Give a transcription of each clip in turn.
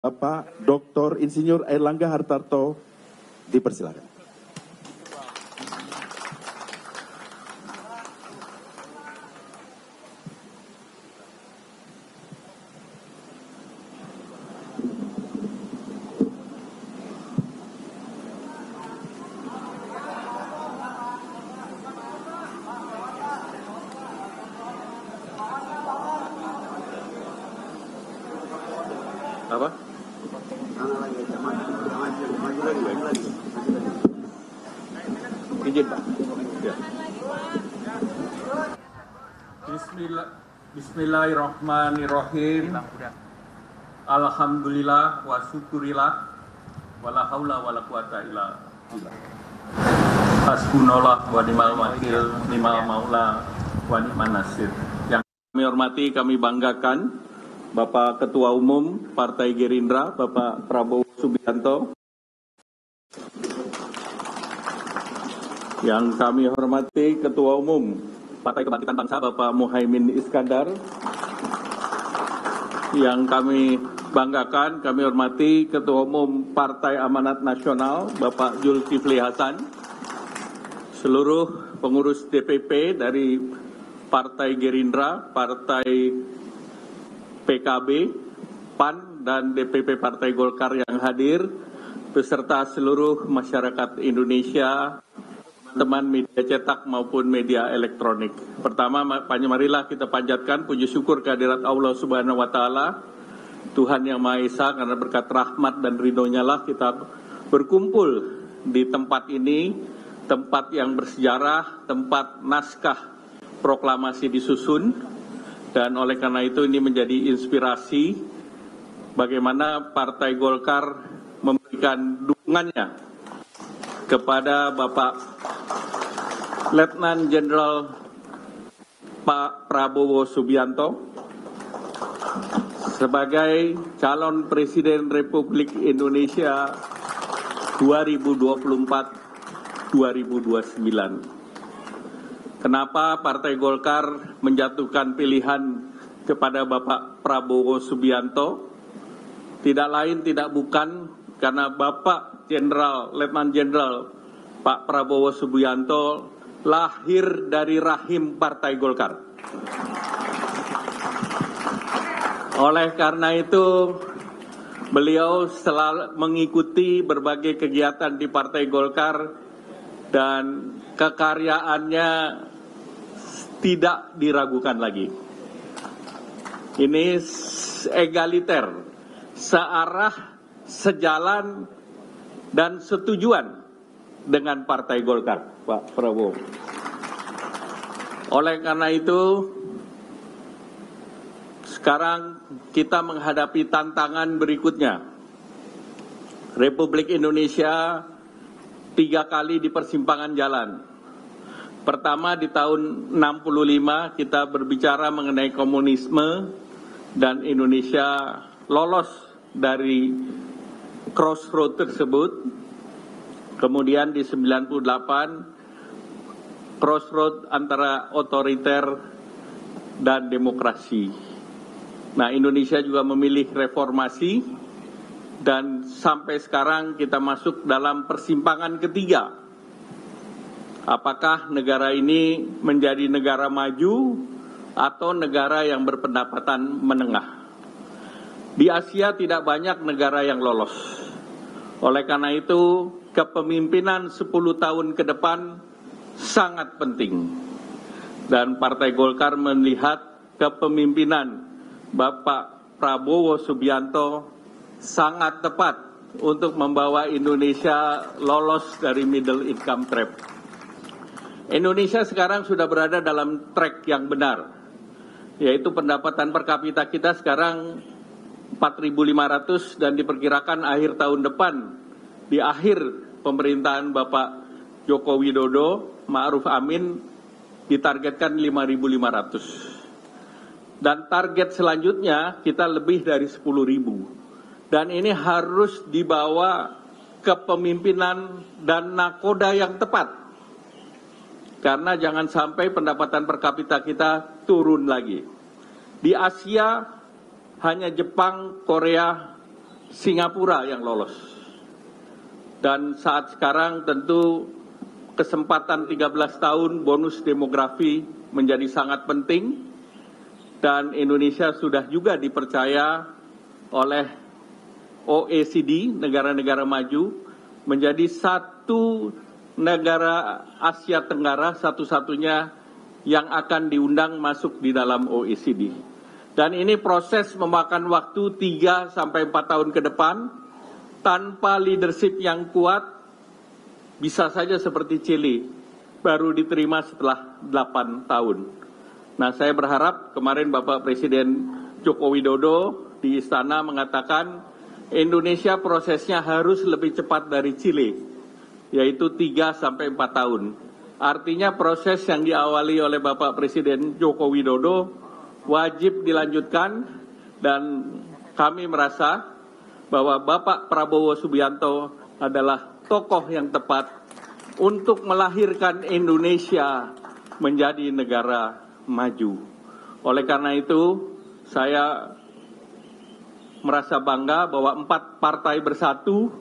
Bapak Dr. Insinyur Airlangga Hartarto, dipersilakan. Apa? Izin, Pak. Ya. Bismillahirrahmanirrahim. Alhamdulillah wa syukurillah wala haula wala quwata illa billah. Hasbunallah wa ni'mal wakil, ni'mal maula wa ni'man nasir. Yang kami hormati, kami banggakan Bapak Ketua Umum Partai Gerindra, Bapak Prabowo Subianto. Yang kami hormati Ketua Umum Partai Kebangkitan Bangsa, Bapak Muhaimin Iskandar. Yang kami banggakan, kami hormati Ketua Umum Partai Amanat Nasional, Bapak Zulkifli Hasan. Seluruh pengurus DPP dari Partai Gerindra, Partai PKB, PAN, dan DPP Partai Golkar yang hadir, beserta seluruh masyarakat Indonesia, teman media cetak maupun media elektronik. Pertama, marilah kita panjatkan puji syukur kehadirat Allah Subhanahu wa Ta'ala, Tuhan Yang Maha Esa, karena berkat rahmat dan ridhonya lah kita berkumpul di tempat ini, tempat yang bersejarah, tempat naskah proklamasi disusun, dan oleh karena itu ini menjadi inspirasi bagaimana Partai Golkar memberikan dukungannya kepada Bapak Letnan Jenderal Pak Prabowo Subianto sebagai calon Presiden Republik Indonesia 2024-2029. Kenapa Partai Golkar menjatuhkan pilihan kepada Bapak Prabowo Subianto? Tidak lain tidak bukan karena Bapak Letnan Jenderal Pak Prabowo Subianto lahir dari rahim Partai Golkar. Oleh karena itu, beliau selalu mengikuti berbagai kegiatan di Partai Golkar dan kekaryaannya tidak diragukan lagi. Ini egaliter, searah, sejalan, dan setujuan dengan Partai Golkar, Pak Prabowo. Oleh karena itu, sekarang kita menghadapi tantangan berikutnya. Republik Indonesia 3 kali di persimpangan jalan. Pertama di tahun 65 kita berbicara mengenai komunisme dan Indonesia lolos dari crossroad tersebut. Kemudian di 98 crossroad antara otoriter dan demokrasi. Nah, Indonesia juga memilih reformasi dan sampai sekarang kita masuk dalam persimpangan ketiga. Apakah negara ini menjadi negara maju atau negara yang berpendapatan menengah? Di Asia tidak banyak negara yang lolos. Oleh karena itu, kepemimpinan 10 tahun ke depan sangat penting. Dan Partai Golkar melihat kepemimpinan Bapak Prabowo Subianto sangat tepat untuk membawa Indonesia lolos dari middle income trap. Indonesia sekarang sudah berada dalam track yang benar, yaitu pendapatan per kapita kita sekarang 4.500 dan diperkirakan akhir tahun depan, di akhir pemerintahan Bapak Joko Widodo, Ma'ruf Amin, ditargetkan 5.500. Dan target selanjutnya kita lebih dari 10.000. Dan ini harus dibawa kepemimpinan dan nakoda yang tepat. Karena jangan sampai pendapatan per kapita kita turun lagi. Di Asia hanya Jepang, Korea, Singapura yang lolos. Dan saat sekarang tentu kesempatan 13 tahun bonus demografi menjadi sangat penting, dan Indonesia sudah juga dipercaya oleh OECD, negara-negara maju, menjadi satu negara Asia Tenggara satu-satunya yang akan diundang masuk di dalam OECD. Dan ini proses memakan waktu 3 sampai 4 tahun ke depan. Tanpa leadership yang kuat, bisa saja seperti Chili, baru diterima setelah 8 tahun. Nah, saya berharap kemarin Bapak Presiden Joko Widodo di Istana mengatakan Indonesia prosesnya harus lebih cepat dari Chili, yaitu 3 sampai 4 tahun. Artinya proses yang diawali oleh Bapak Presiden Joko Widodo wajib dilanjutkan, dan kami merasa bahwa Bapak Prabowo Subianto adalah tokoh yang tepat untuk melahirkan Indonesia menjadi negara maju. Oleh karena itu, saya merasa bangga bahwa 4 partai bersatu,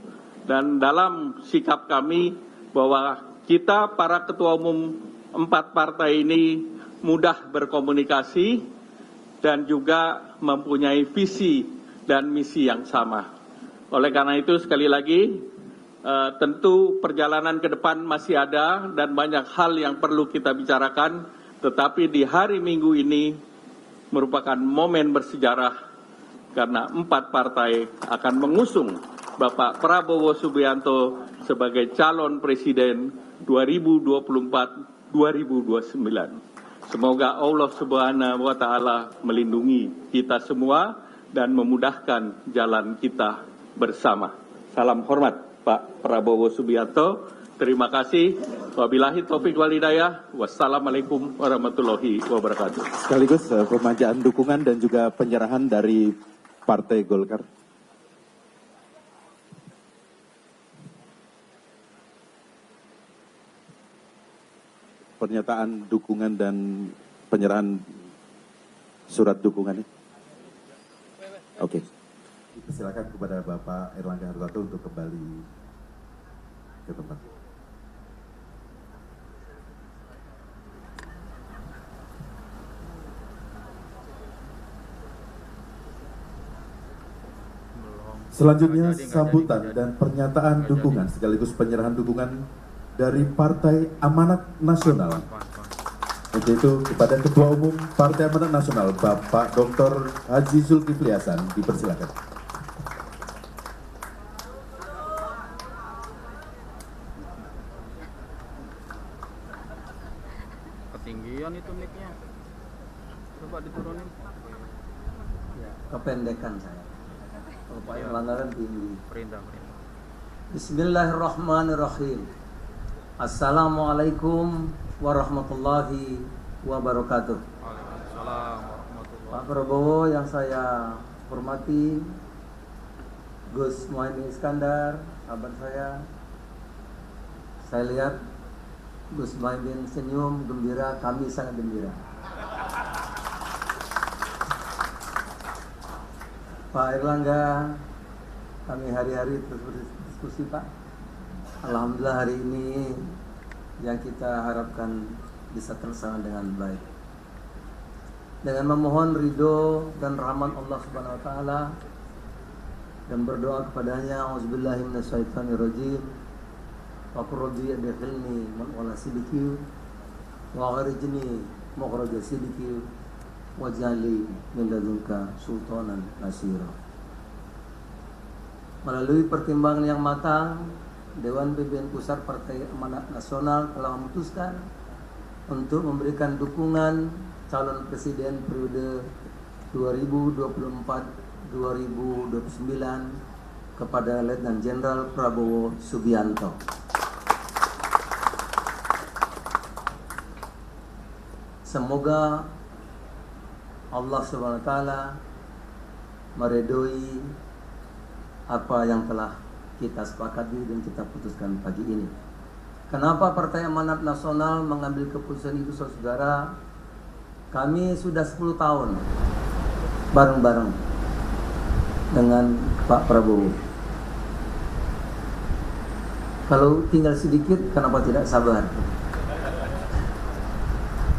dan dalam sikap kami bahwa kita para ketua umum 4 partai ini mudah berkomunikasi dan juga mempunyai visi dan misi yang sama. Oleh karena itu sekali lagi tentu perjalanan ke depan masih ada dan banyak hal yang perlu kita bicarakan, tetapi di hari Minggu ini merupakan momen bersejarah karena 4 partai akan mengusung Bapak Prabowo Subianto sebagai calon presiden 2024-2029. Semoga Allah Subhanahu wa Ta'ala melindungi kita semua dan memudahkan jalan kita bersama. Salam hormat Pak Prabowo Subianto. Terima kasih. Wabillahi taufiq wal hidayah. Wassalamualaikum warahmatullahi wabarakatuh. Sekaligus pemanjaan dukungan dan juga penyerahan dari Partai Golkar. Pernyataan dukungan dan penyerahan surat dukungannya. Oke. Silakan kepada Bapak Airlangga Hartarto untuk kembali ke tempat. Selanjutnya sambutan dan pernyataan dukungan sekaligus penyerahan dukungan dari Partai Amanat Nasional. Untuk itu kepada Ketua Umum Partai Amanat Nasional Bapak Dr. Haji Zulkifli Hasan dipersilakan. Ketinggian itu mic-nya. Coba diturunin. Ya, kependekan saya. Bapak pelanggaran tinggi. Perintah. Bismillahirrahmanirrahim. Assalamualaikum warahmatullahi wabarakatuh. Waalaikumsalam warahmatullahi. Pak Prabowo yang saya hormati, Gus Muhaimin Iskandar, sahabat saya lihat Gus Muhaimin senyum, gembira, kami sangat gembira. Pak Airlangga, kami hari-hari terus berdiskusi Pak. Alhamdulillah hari ini yang kita harapkan bisa terlaksana dengan baik. Dengan memohon ridho dan rahmat Allah Subhanahu wa taala dan berdoa kepadanya, auzubillahi minasyaitonirrajim. Wa qur rabbi adkhilni wala sidiki wa akhrijni makhraja sidiki waj'alni min ladunka sultanan nasira. Melalui pertimbangan yang matang, Dewan Pimpinan Pusat Partai Amanat Nasional telah memutuskan untuk memberikan dukungan calon presiden periode 2024-2029 kepada Letnan Jenderal Prabowo Subianto. Semoga Allah Subhanahu wa taala meridhoi apa yang telah kita sepakati dan kita putuskan pagi ini. Kenapa Partai Amanat Nasional mengambil keputusan itu, saudara? Kami sudah 10 tahun bareng-bareng dengan Pak Prabowo. Kalau tinggal sedikit, kenapa tidak sabar?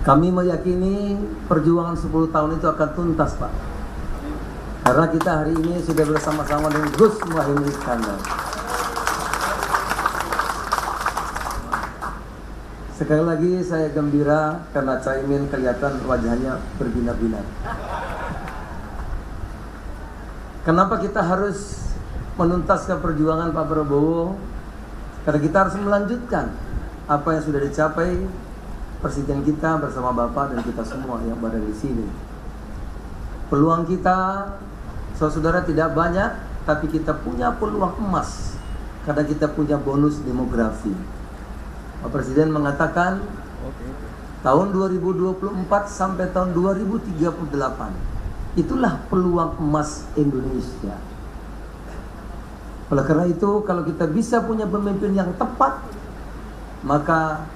Kami meyakini perjuangan 10 tahun itu akan tuntas, Pak. Karena kita hari ini sudah bersama-sama dengan Gus Muhaimin Iskandar. Sekali lagi saya gembira karena Caimin kelihatan wajahnya berbinar-binar. Kenapa kita harus menuntaskan perjuangan Pak Prabowo? Karena kita harus melanjutkan apa yang sudah dicapai Presiden kita bersama Bapak dan kita semua yang berada di sini. Peluang kita, saudara, tidak banyak, tapi kita punya peluang emas karena kita punya bonus demografi. Pak Presiden mengatakan tahun 2024 sampai tahun 2038 itulah peluang emas Indonesia. Oleh karena itu, kalau kita bisa punya pemimpin yang tepat, maka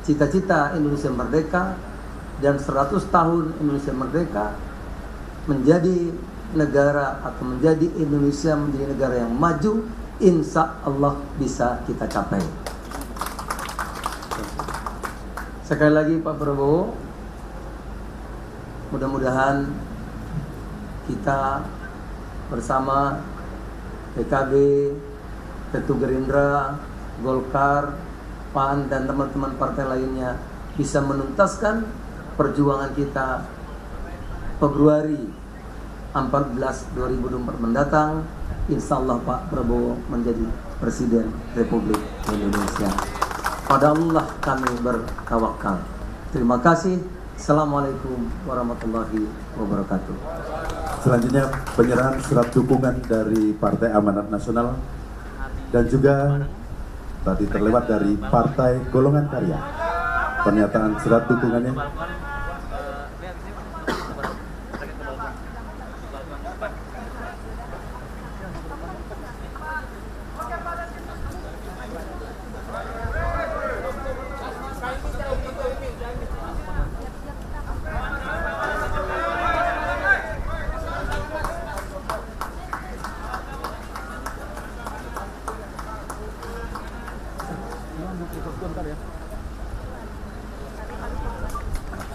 cita-cita Indonesia merdeka dan 100 tahun Indonesia merdeka menjadi negara atau menjadi Indonesia menjadi negara yang maju, insya Allah bisa kita capai. Sekali lagi Pak Prabowo, mudah-mudahan kita bersama PKB, Tentu Gerindra, Golkar, PAN dan teman-teman partai lainnya bisa menuntaskan perjuangan kita Februari 14 2024 mendatang. Insya Allah Pak Prabowo menjadi Presiden Republik Indonesia. Pada Allah kami bertawakal. Terima kasih. Assalamualaikum warahmatullahi wabarakatuh. Selanjutnya penyerahan surat dukungan dari Partai Amanat Nasional dan juga tadi terlewat dari Partai Golongan Karya. Pernyataan surat dukungannya.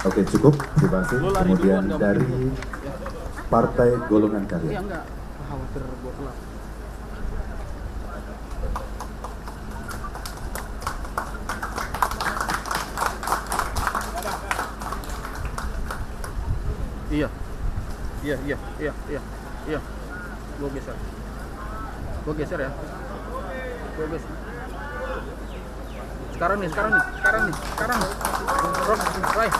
Oke, cukup, terima kasih. Kemudian dari Partai Golongan Karya. Enggak, khawatir gua kelar. Iya. Gua geser ya. Gua geser. Sekarang nih. Rock, right.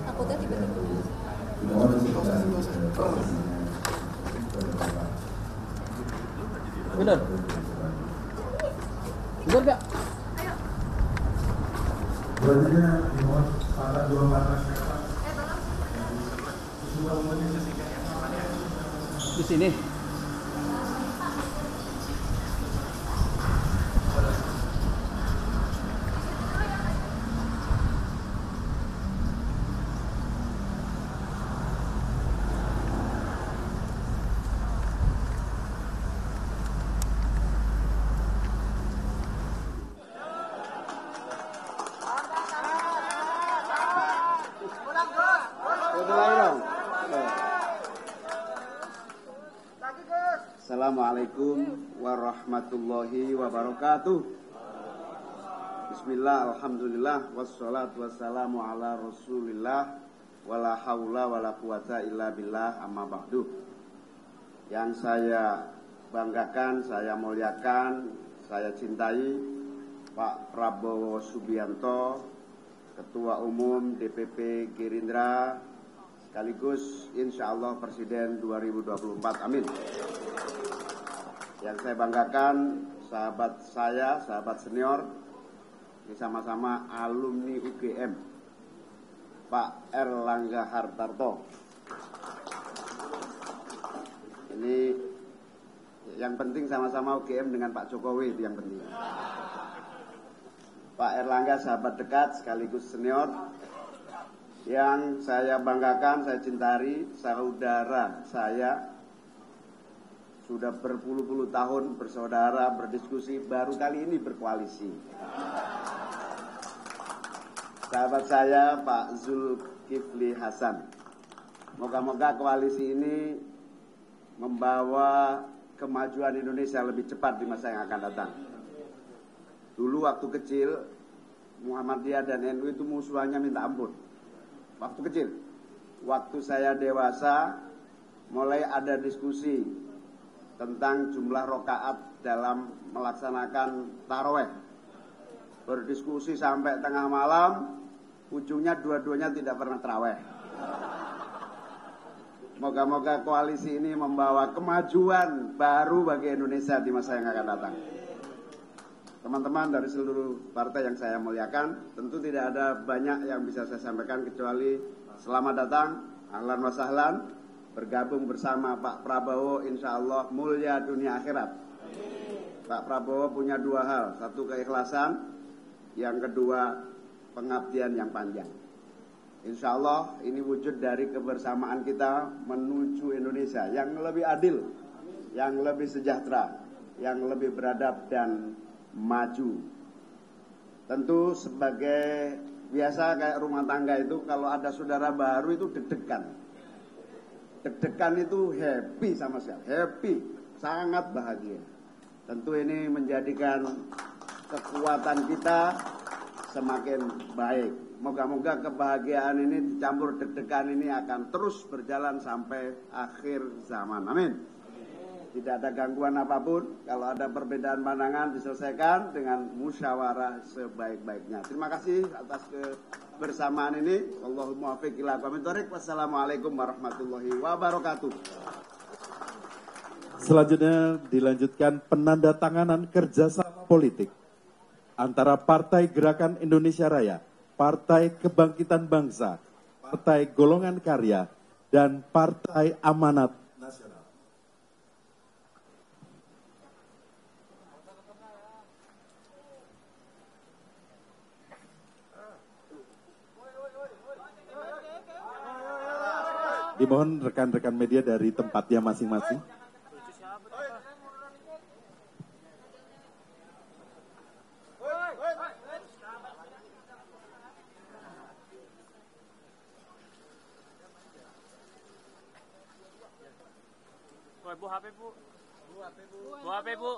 Takutnya tiba-tiba. Bener gak? Selanjutnya dimohon para dua panas Di sini. Assalamualaikum warahmatullahi wabarakatuh. Bismillah, alhamdulillah, wassalatu wassalamu ala rasulillah, wala hawla wala quwata illa billah, amma ba'du. Yang saya banggakan, saya muliakan, saya cintai Pak Prabowo Subianto, Ketua Umum DPP Gerindra, sekaligus insya Allah Presiden 2024, amin. Yang saya banggakan, sahabat saya, sahabat senior, ini sama-sama alumni UGM, Pak Erlangga Hartarto. Yang penting sama-sama UGM dengan Pak Jokowi, itu yang penting. Pak Erlangga sahabat dekat sekaligus senior yang saya banggakan, saya cintai, saudara saya. Sudah berpuluh-puluh tahun bersaudara, berdiskusi, baru kali ini berkoalisi. Sahabat saya Pak Zulkifli Hasan. Moga-moga koalisi ini membawa kemajuan Indonesia lebih cepat di masa yang akan datang. Dulu waktu kecil, Muhammadiyah dan NU itu musuhannya minta ampun. Waktu kecil. Waktu saya dewasa, mulai ada diskusi tentang jumlah rokaat dalam melaksanakan taraweh. Berdiskusi sampai tengah malam, ujungnya dua-duanya tidak pernah taraweh. Moga-moga koalisi ini membawa kemajuan baru bagi Indonesia di masa yang akan datang. Teman-teman dari seluruh partai yang saya muliakan, tentu tidak ada banyak yang bisa saya sampaikan kecuali selamat datang, ahlan wa sahlan, bergabung bersama Pak Prabowo, insya Allah mulia dunia akhirat. Pak Prabowo punya dua hal, satu keikhlasan, yang kedua pengabdian yang panjang. Insya Allah ini wujud dari kebersamaan kita menuju Indonesia yang lebih adil, yang lebih sejahtera, yang lebih beradab dan maju. Tentu sebagai biasa kayak rumah tangga itu kalau ada saudara baru itu deg-degan. Deg-degan itu happy sama sekali, happy, sangat bahagia. Tentu ini menjadikan kekuatan kita semakin baik. Moga-moga kebahagiaan ini dicampur deg-degan ini akan terus berjalan sampai akhir zaman. Amin. Tidak ada gangguan apapun. Kalau ada perbedaan pandangan diselesaikan dengan musyawarah sebaik-baiknya. Terima kasih atas kebersamaan ini. Allahumma waffiq ila aqwamit thoriq. Wassalamualaikum warahmatullahi wabarakatuh. Selanjutnya dilanjutkan penandatanganan kerjasama politik antara Partai Gerakan Indonesia Raya, Partai Kebangkitan Bangsa, Partai Golongan Karya, dan Partai Amanat Nasional. Dimohon rekan-rekan media dari tempatnya masing-masing. Bu HP bu. Bu HP bu.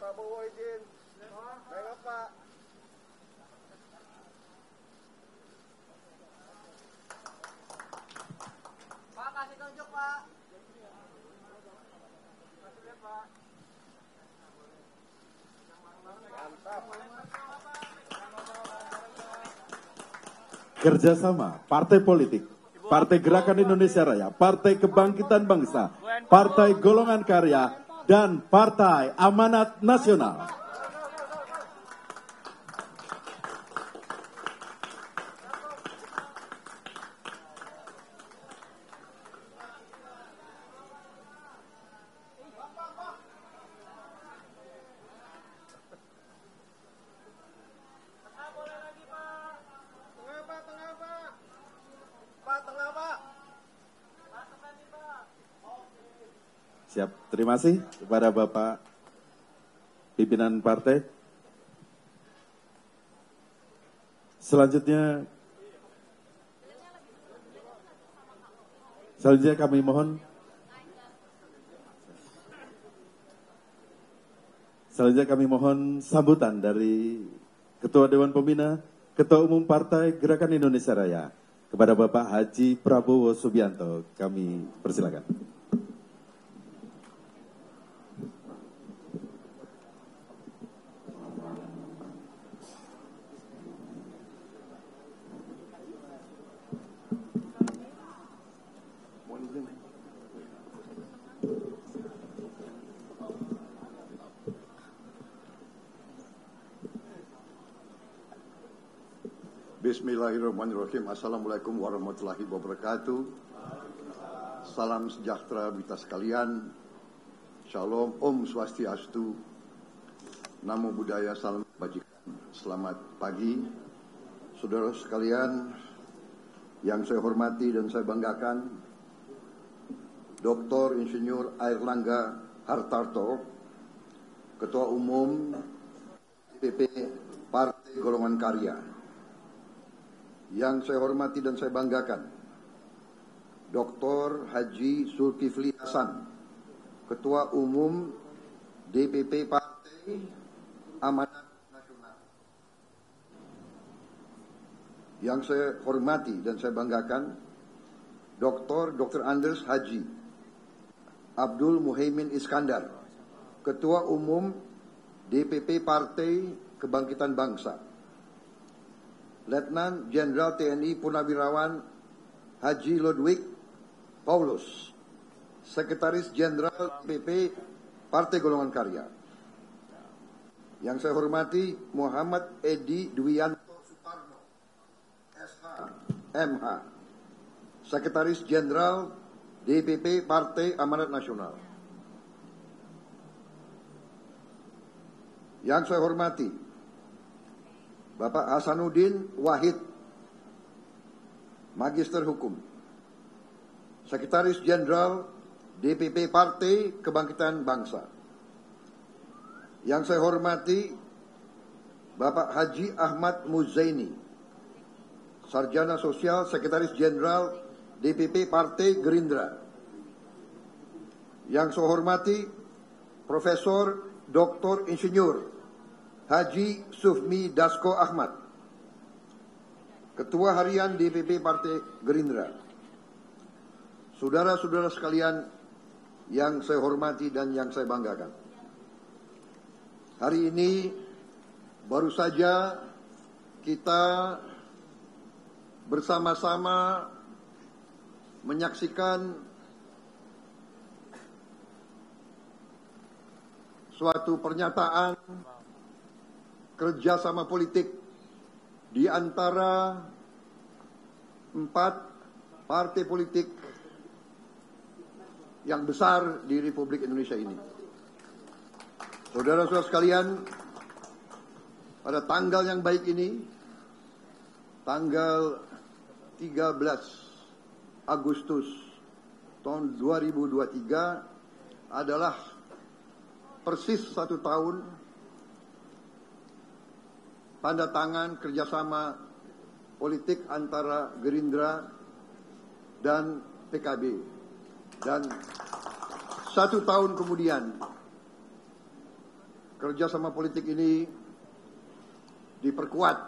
Prabowo izin. Baik Pak. Pak kasih tunjuk Pak. Kasih lihat Pak. Mantap. Kerjasama partai politik, Partai Gerakan Indonesia Raya, Partai Kebangkitan Bangsa, Partai Golongan Karya, dan Partai Amanat Nasional. Siap, terima kasih kepada Bapak pimpinan partai. Selanjutnya kami mohon sambutan dari Ketua Dewan Pembina, Ketua Umum Partai Gerakan Indonesia Raya, Kepada Bapak Haji Prabowo Subianto, kami persilakan. Bismillahirrahmanirrahim. Assalamualaikum warahmatullahi wabarakatuh. Salam sejahtera kita sekalian. Shalom, Om Swastiastu. Namo Buddhaya, salam kebajikan. Selamat pagi, saudara sekalian yang saya hormati dan saya banggakan. Dr. Insinyur Airlangga Hartarto, Ketua Umum DPP Partai Golongan Karya. Yang saya hormati dan saya banggakan, Dr. Haji Zulkifli Hasan, Ketua Umum DPP Partai Amanat Nasional. Yang saya hormati dan saya banggakan, Dr. Anders Haji Abdul Muhaimin Iskandar, Ketua Umum DPP Partai Kebangkitan Bangsa. Letnan Jenderal TNI Purnawirawan Haji Ludwig Paulus, Sekretaris Jenderal DPP Partai Golongan Karya. Yang saya hormati Muhammad Edi Dwianto Suparno, SH, MH, Sekretaris Jenderal DPP Partai Amanat Nasional. Yang saya hormati Bapak Hasanuddin Wahid, Magister Hukum, Sekretaris Jenderal DPP Partai Kebangkitan Bangsa. Yang saya hormati Bapak Haji Ahmad Muzaini, Sarjana Sosial, Sekretaris Jenderal DPP Partai Gerindra. Yang saya hormati Profesor Dr. Insinyur Haji Sufmi Dasko Ahmad, Ketua Harian DPP Partai Gerindra. Saudara-saudara sekalian yang saya hormati dan yang saya banggakan. Hari ini baru saja kita bersama-sama menyaksikan suatu pernyataan kerjasama politik di antara 4 partai politik yang besar di Republik Indonesia ini. Saudara-saudara sekalian, pada tanggal yang baik ini, tanggal 13 Agustus tahun 2023 adalah persis 1 tahun tanda tangan kerjasama politik antara Gerindra dan PKB. Dan 1 tahun kemudian kerjasama politik ini diperkuat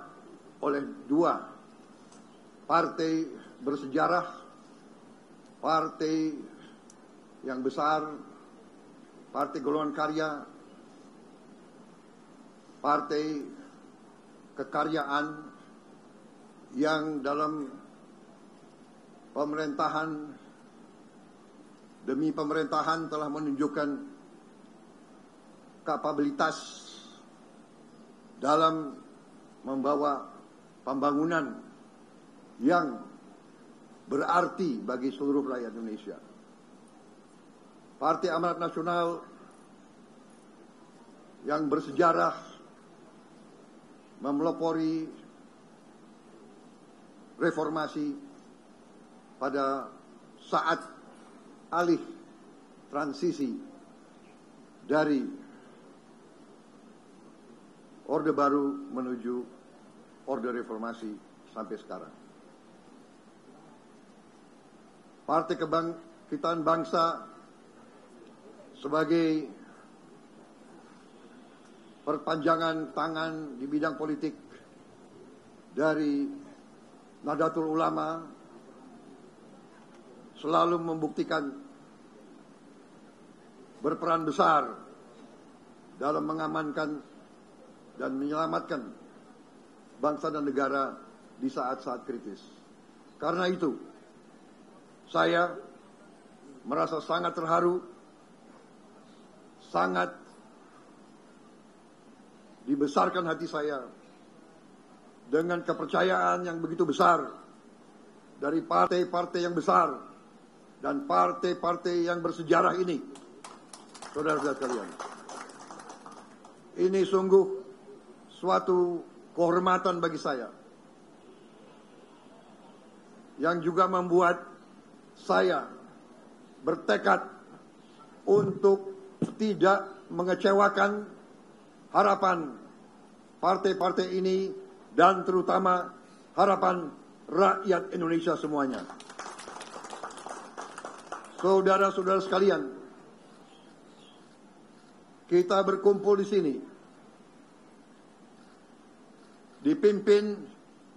oleh 2 partai bersejarah, partai yang besar, Partai Golongan Karya, Partai Kekaryaan yang dalam pemerintahan demi pemerintahan telah menunjukkan kapabilitas dalam membawa pembangunan yang berarti bagi seluruh rakyat Indonesia. Partai Amanat Nasional yang bersejarah memelopori reformasi pada saat alih transisi dari Orde Baru menuju Orde Reformasi sampai sekarang. Partai Kebangkitan Bangsa sebagai perpanjangan tangan di bidang politik dari Nahdlatul Ulama selalu membuktikan berperan besar dalam mengamankan dan menyelamatkan bangsa dan negara di saat-saat kritis. Karena itu, saya merasa sangat terharu, sangat dibesarkan hati saya dengan kepercayaan yang begitu besar dari partai-partai yang besar dan partai-partai yang bersejarah ini. Saudara-saudara sekalian, ini sungguh suatu kehormatan bagi saya yang juga membuat saya bertekad untuk tidak mengecewakan harapan partai-partai ini dan terutama harapan rakyat Indonesia semuanya. Saudara-saudara sekalian, kita berkumpul di sini dipimpin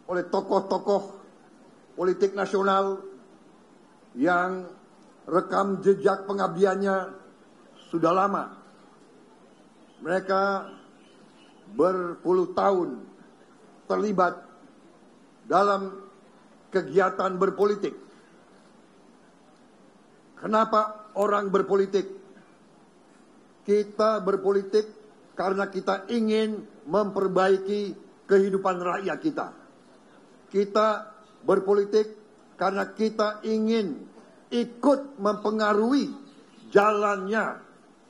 oleh tokoh-tokoh politik nasional yang rekam jejak pengabdiannya sudah lama. Mereka berpuluh tahun terlibat dalam kegiatan berpolitik. Kenapa orang berpolitik? Kita berpolitik karena kita ingin memperbaiki kehidupan rakyat kita. Kita berpolitik karena kita ingin ikut mempengaruhi jalannya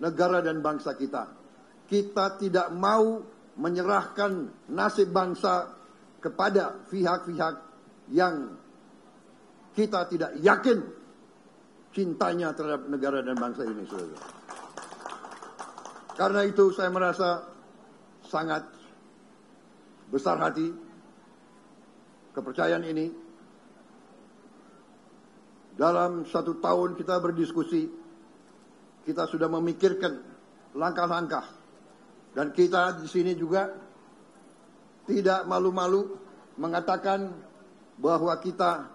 negara dan bangsa kita. Kita tidak mau menyerahkan nasib bangsa kepada pihak-pihak yang kita tidak yakin cintanya terhadap negara dan bangsa ini. Saudara. Karena itu saya merasa sangat besar hati kepercayaan ini. Dalam 1 tahun kita berdiskusi, kita sudah memikirkan langkah-langkah, dan kita di sini juga tidak malu-malu mengatakan bahwa kita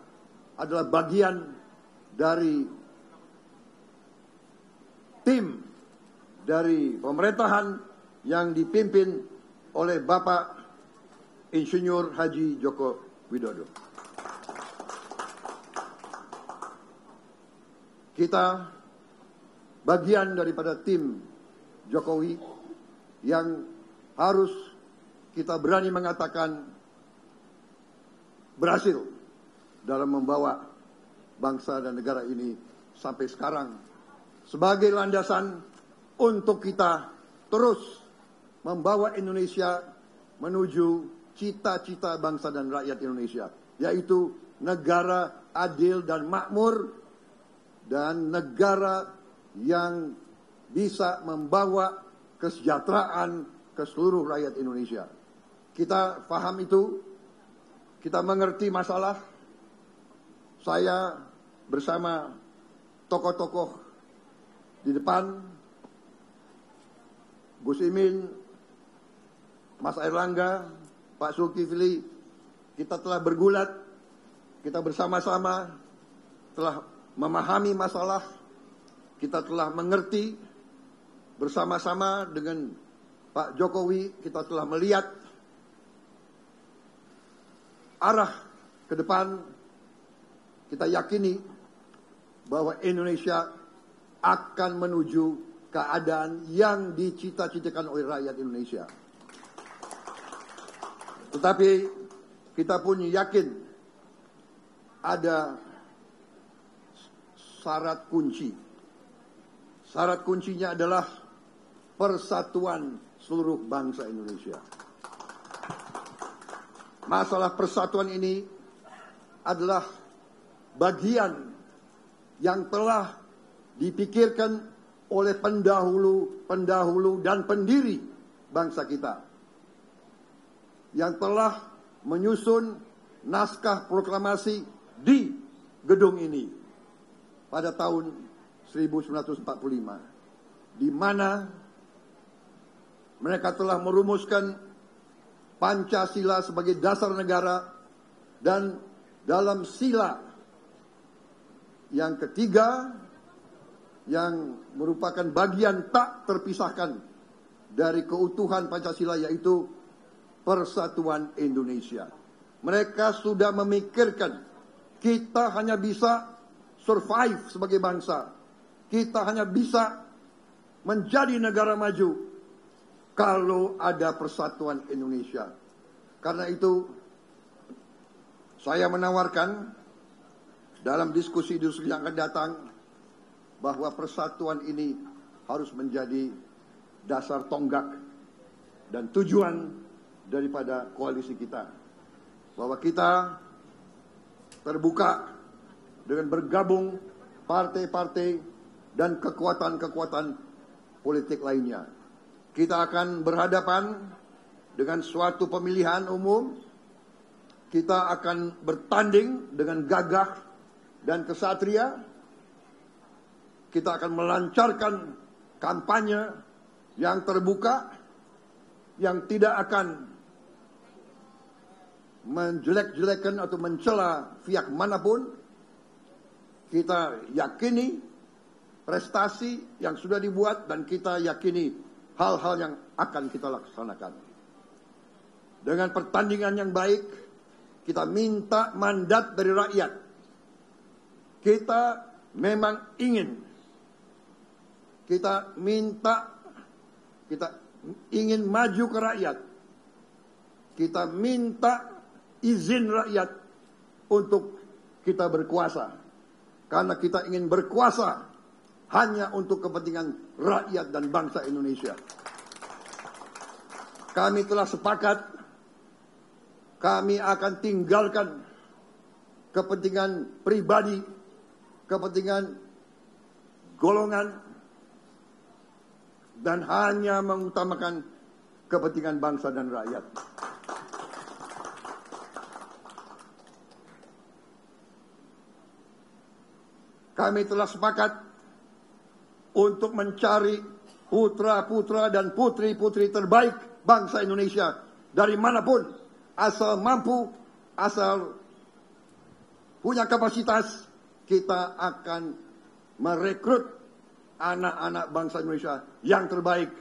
adalah bagian dari tim dari pemerintahan yang dipimpin oleh Bapak Insinyur Haji Joko Widodo. Kita bagian daripada tim Jokowi yang harus kita berani mengatakan berhasil dalam membawa bangsa dan negara ini sampai sekarang sebagai landasan untuk kita terus membawa Indonesia menuju cita-cita bangsa dan rakyat Indonesia, yaitu negara adil dan makmur dan negara yang bisa membawa kesejahteraan ke seluruh rakyat Indonesia. Kita paham itu, kita mengerti masalah. Saya bersama tokoh-tokoh di depan, Gus Imin, Mas Airlangga, Pak Zulkifli, kita telah bergulat, kita bersama-sama telah memahami masalah, kita telah mengerti bersama-sama dengan Pak Jokowi, kita telah melihat arah ke depan. Kita yakini bahwa Indonesia akan menuju keadaan yang dicita-citakan oleh rakyat Indonesia. Tetapi kita pun yakin ada syarat kunci. Syarat kuncinya adalah persatuan seluruh bangsa Indonesia. Masalah persatuan ini adalah bagian yang telah dipikirkan oleh pendahulu dan pendiri bangsa kita, yang telah menyusun naskah proklamasi di gedung ini pada tahun 1945, di mana mereka telah merumuskan Pancasila sebagai dasar negara, dan dalam sila yang ketiga, yang merupakan bagian tak terpisahkan dari keutuhan Pancasila, yaitu persatuan Indonesia. Mereka sudah memikirkan kita hanya bisa survive sebagai bangsa, kita hanya bisa menjadi negara maju kalau ada persatuan Indonesia. Karena itu saya menawarkan dalam diskusi-diskusi yang akan datang bahwa persatuan ini harus menjadi dasar tonggak dan tujuan daripada koalisi kita. Bahwa kita terbuka dengan bergabung partai-partai dan kekuatan-kekuatan politik lainnya. Kita akan berhadapan dengan suatu pemilihan umum. Kita akan bertanding dengan gagah dan kesatria. Kita akan melancarkan kampanye yang terbuka, yang tidak akan menjelek-jelekan atau mencela pihak manapun. Kita yakini prestasi yang sudah dibuat dan kita yakini hal-hal yang akan kita laksanakan. Dengan pertandingan yang baik, kita minta mandat dari rakyat. Kita memang ingin, kita ingin maju ke rakyat. Kita minta izin rakyat untuk kita berkuasa. Karena kita ingin berkuasa hanya untuk kepentingan rakyat dan bangsa Indonesia. Kami telah sepakat, kami akan tinggalkan kepentingan pribadi, kepentingan golongan, dan hanya mengutamakan kepentingan bangsa dan rakyat. Kami telah sepakat untuk mencari putra-putra dan putri-putri terbaik bangsa Indonesia dari manapun, asal mampu, asal punya kapasitas. Kita akan merekrut anak-anak bangsa Indonesia yang terbaik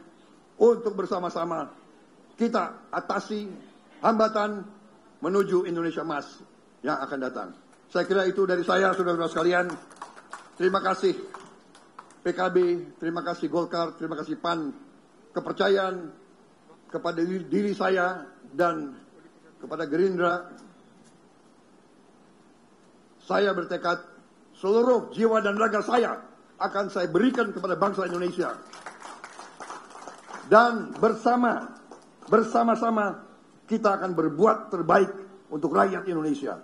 untuk bersama-sama kita atasi hambatan menuju Indonesia Emas yang akan datang. Saya kira itu dari saya, saudara-saudara sekalian. Terima kasih PKB, terima kasih Golkar, terima kasih PAN, kepercayaan kepada diri saya dan kepada Gerindra. Saya bertekad seluruh jiwa dan raga saya akan saya berikan kepada bangsa Indonesia. Dan bersama-sama kita akan berbuat terbaik untuk rakyat Indonesia.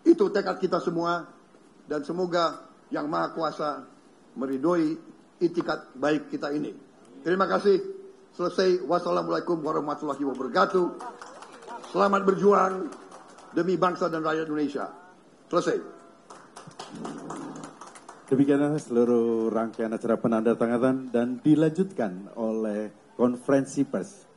Itu tekad kita semua, dan semoga Yang Maha Kuasa meridhoi itikat baik kita ini. Terima kasih. Selesai. Wassalamualaikum warahmatullahi wabarakatuh. Selamat berjuang demi bangsa dan rakyat Indonesia. Selesai. Demikianlah seluruh rangkaian acara penandatanganan dan dilanjutkan oleh konferensi pers